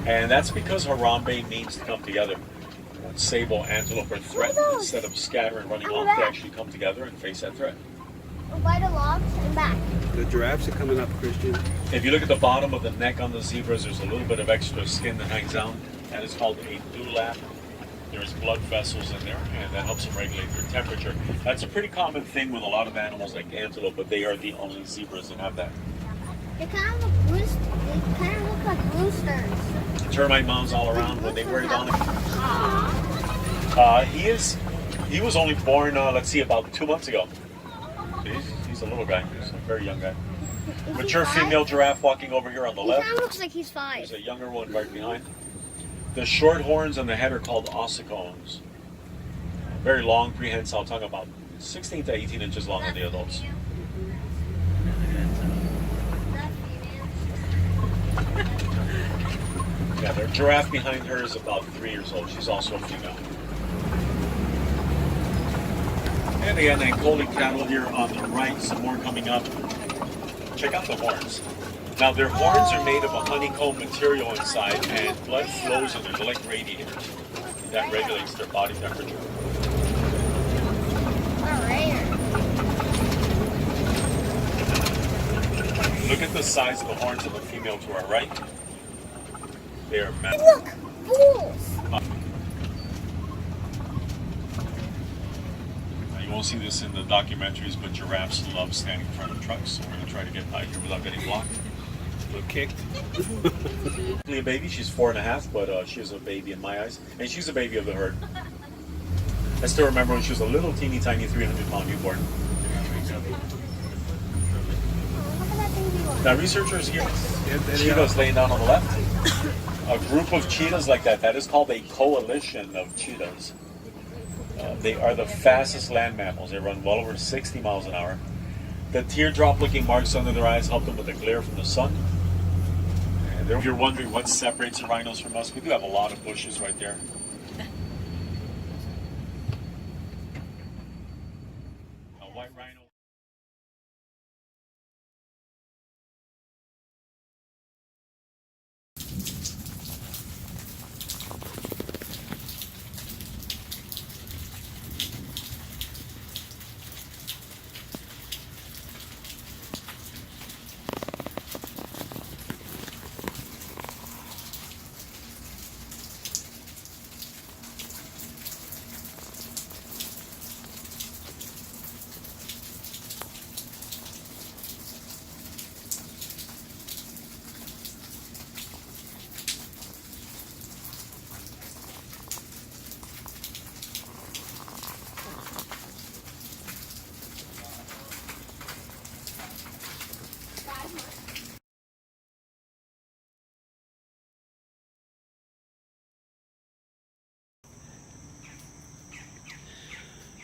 And that's because Harambe means to come together. When sable, antelope are threatened, instead of scattering, running off, they actually come together and face that threat. By the logs and back. The giraffes are coming up, Christian. If you look at the bottom of the neck on the zebras, there's a little bit of extra skin that hangs down. That is called a dewlap. There's blood vessels in there, and that helps them regulate their temperature. That's a pretty common thing with a lot of animals like antelope, but they are the only zebras that have that. They kind of look like roosters. Termite mounds all around when they wear down. He was only born, let's see, about 2 months ago. He's a little guy. He's a very young guy. Mature female giraffe walking over here on the left. He kind of looks like he's 5. There's a younger one right behind. The short horns on the head are called ossicones. Very long, prehensile tongue, about 16 to 18 inches long on the adults. Yeah, the giraffe behind her is about 3 years old. She's also a female. And again, the Ankoli cattle here on the right, some more coming up. Check out the horns. Now their horns are made of a honeycomb material inside, and blood flows in them. They're like radiators. That regulates their body temperature. Look at the size of the horns of the female to our right. They are massive. Look! Bulls! You won't see this in the documentaries, but giraffes love standing in front of trucks, so we're going to try to get by here without getting blocked. A little kicked. A baby, she's 4.5, but she is a baby in my eyes, and she's a baby of the herd. I still remember when she was a little teeny tiny 300-pound newborn. Now researchers here, cheetahs laying down on the left. A group of cheetahs like that is called a coalition of cheetahs. They are the fastest land mammals. They run well over 60 miles an hour. The teardrop-looking marks under their eyes help them with the glare from the sun. And if you're wondering what separates the rhinos from us, we do have a lot of bushes right there. A white rhino.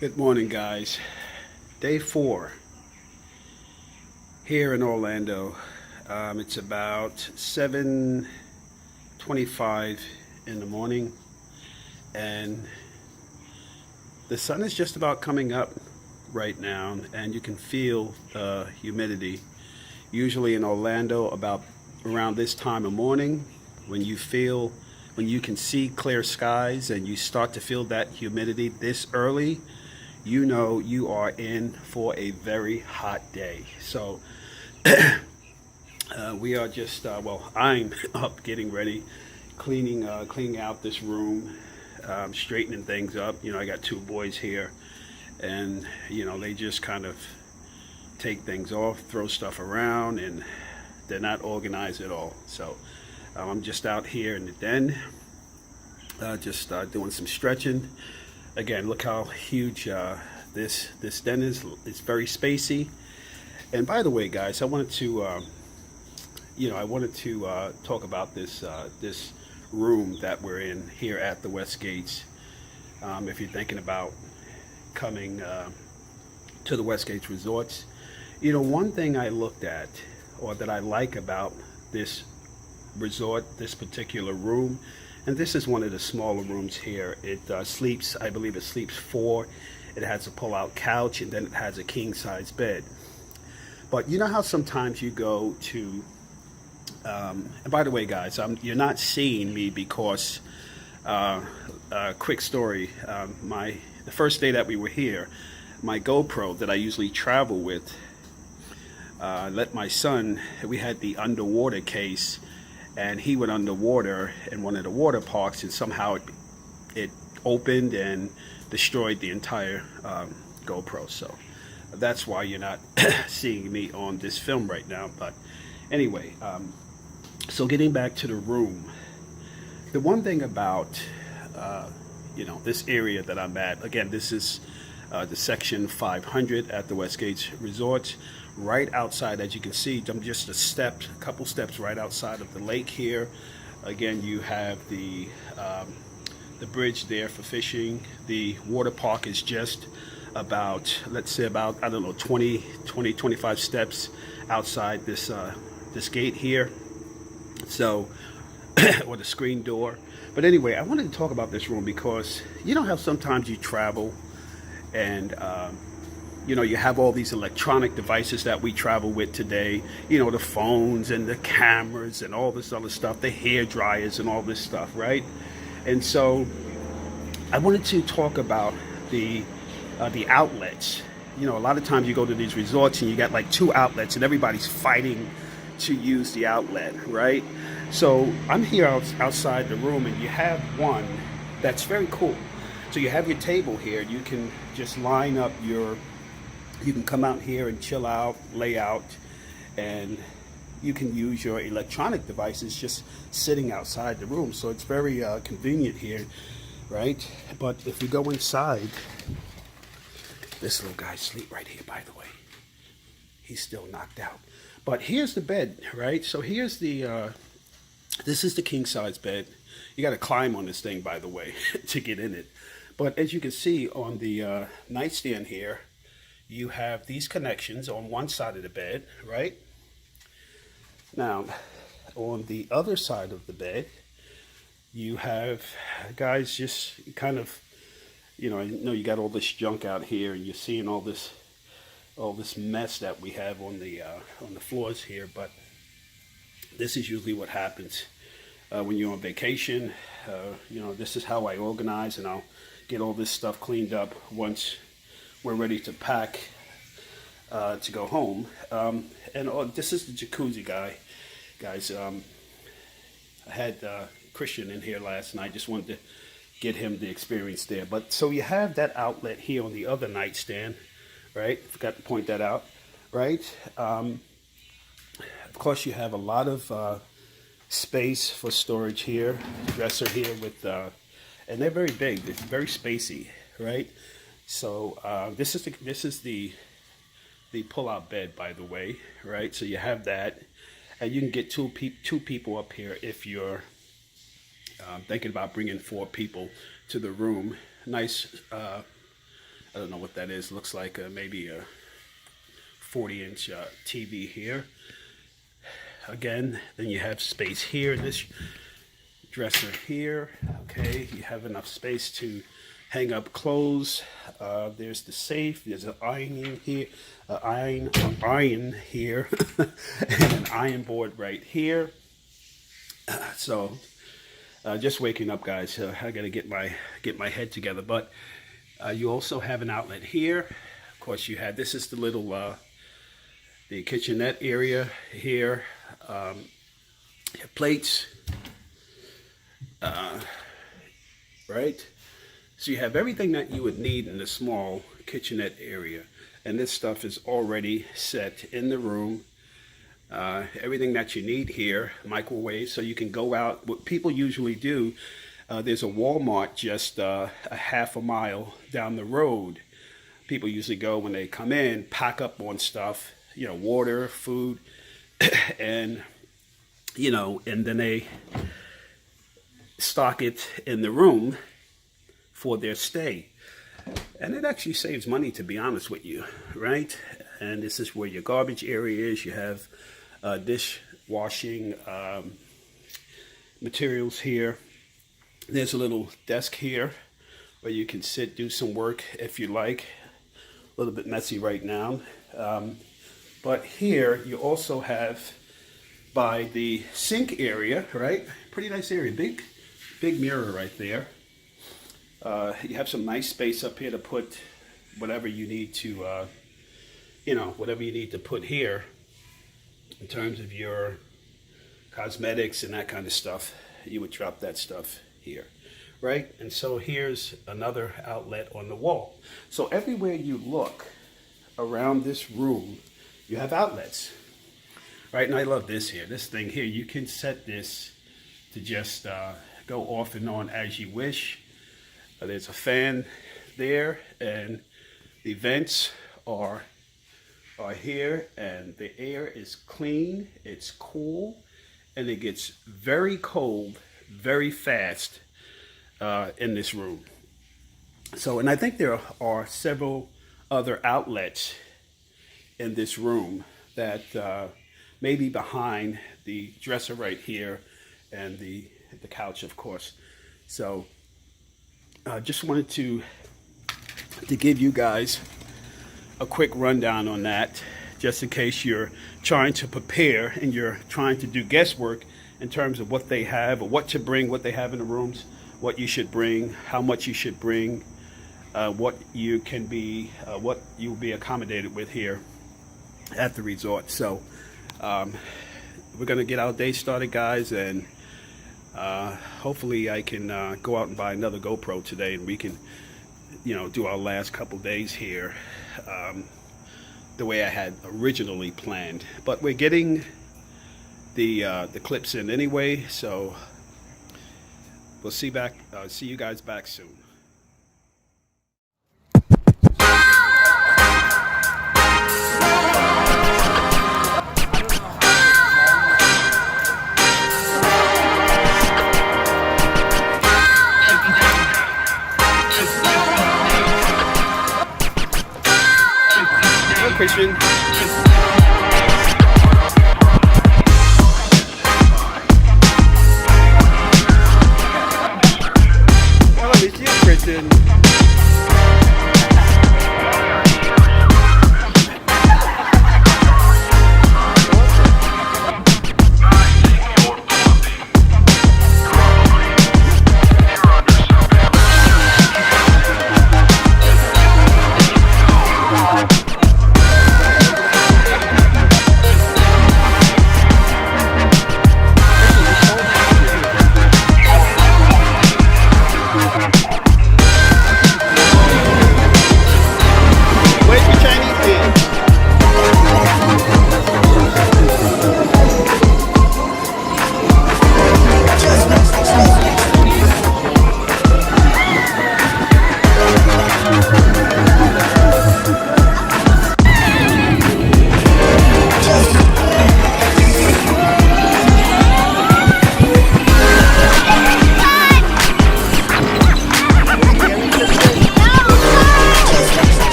Good morning, guys. Day 4 here in Orlando. It's about 7:25 in the morning, and the sun is just about coming up. right now, and you can feel the humidity. Usually in Orlando, about around this time of morning, when you can see clear skies and you start to feel that humidity this early, you know you are in for a very hot day. So we are just, well, I'm up getting ready, cleaning out this room, straightening things up. You know, I got two boys here, and you know, they just kind of take things off, throw stuff around, and they're not organized at all. So I'm just out here in the den, just doing some stretching. Again, look how huge this den is. It's very spacey. And by the way, guys, I wanted to talk about this room that we're in here at the Westgates. If you're thinking about coming to the Westgates Resorts, you know, one thing I looked at, or that I like about this resort, this particular room, and this is one of the smaller rooms here. It sleeps, I believe it sleeps 4. It has a pull-out couch, and then it has a king-size bed. But you know how sometimes you go to, and by the way, guys, you're not seeing me because, quick story, the first day that we were here, my GoPro that I usually travel with, let my son, we had the underwater case, and he went underwater in one of the water parks, and somehow it opened and destroyed the entire GoPro. So that's why you're not seeing me on this film right now. But anyway, so getting back to the room, the one thing about you know, this area that I'm at, again, this is the section 500 at the Westgates Resort. Right outside, as you can see, I'm just a couple steps right outside of the lake here. Again, you have the bridge there for fishing. The water park is just about, let's say about, I don't know, 25 steps outside this gate here. So, or the screen door. But anyway, I wanted to talk about this room because you know how sometimes you travel and you know, you have all these electronic devices that we travel with today, you know, the phones and the cameras and all this other stuff, the hair dryers and all this stuff, right? And so I wanted to talk about the outlets. You know, a lot of times you go to these resorts and you got like 2 outlets and everybody's fighting to use the outlet, right? So I'm here outside the room, and you have one that's very cool. So you have your table here. You can just line up you can come out here and chill out, lay out, and you can use your electronic devices just sitting outside the room. So it's very convenient here, right? But if you go inside, this little guy's asleep right here, by the way. He's still knocked out. But here's the bed, right? So here's the, this is the king size bed. You got to climb on this thing, by the way, to get in it. But as you can see on the nightstand here, you have these connections on one side of the bed, right? Now, on the other side of the bed, you have, guys, just kind of, you know, I know you got all this junk out here, and you're seeing all this mess that we have on the floors here. But this is usually what happens when you're on vacation. You know, this is how I organize, and I'll get all this stuff cleaned up once we're ready to pack to go home. And this is the jacuzzi guys. I had Christian in here last night. Just wanted to get him the experience there. But so you have that outlet here on the other nightstand, right? Forgot to point that out, right? Of course, you have a lot of space for storage here. Dresser here with, and they're very big. They're very spacey, right? So this is the pull-out bed, by the way, right? So you have that, and you can get two people up here if you're thinking about bringing 4 people to the room. Nice. I don't know what that is. Looks like maybe a 40-inch TV here. Again, then you have space here. This dresser here. Okay, you have enough space to hang up clothes. There's the safe. There's an ironing here, iron here, and an iron board right here. So just waking up, guys. I gotta get my head together. But you also have an outlet here. Of course, you have, this is the little the kitchenette area here. Plates, right? So you have everything that you would need in the small kitchenette area, and this stuff is already set in the room. Everything that you need here, microwave, so you can go out. What people usually do, there's a Walmart just a half a mile down the road. People usually go when they come in, pack up on stuff, you know, water, food, and you know, and then they stock it in the room for their stay. And it actually saves money, to be honest with you, right? And this is where your garbage area is. You have dishwashing materials here. There's a little desk here where you can sit, do some work if you like. A little bit messy right now. But here you also have, by the sink area, right? Pretty nice area, big mirror right there. You have some nice space up here to put whatever you need to, you know, whatever you need to put here in terms of your cosmetics and that kind of stuff. You would drop that stuff here, right? And so here's another outlet on the wall. So everywhere you look around this room, you have outlets. Right, and I love this here. This thing here, you can set this to just go off and on as you wish. There's a fan there, and the vents are here, and the air is clean, it's cool, and it gets very cold very fast in this room. So, and I think there are several other outlets in this room that maybe behind the dresser right here and the couch, of course. So just wanted to give you guys a quick rundown on that, just in case you're trying to prepare and you're trying to do guesswork in terms of what they have or what to bring, what they have in the rooms, what you should bring, how much you should bring, what you can be, what you'll be accommodated with here at the resort. So we're gonna get our day started, guys, and hopefully I can go out and buy another GoPro today, and we can, you know, do our last couple days here the way I had originally planned. But we're getting the clips in anyway, so we'll see you guys back soon. Christian.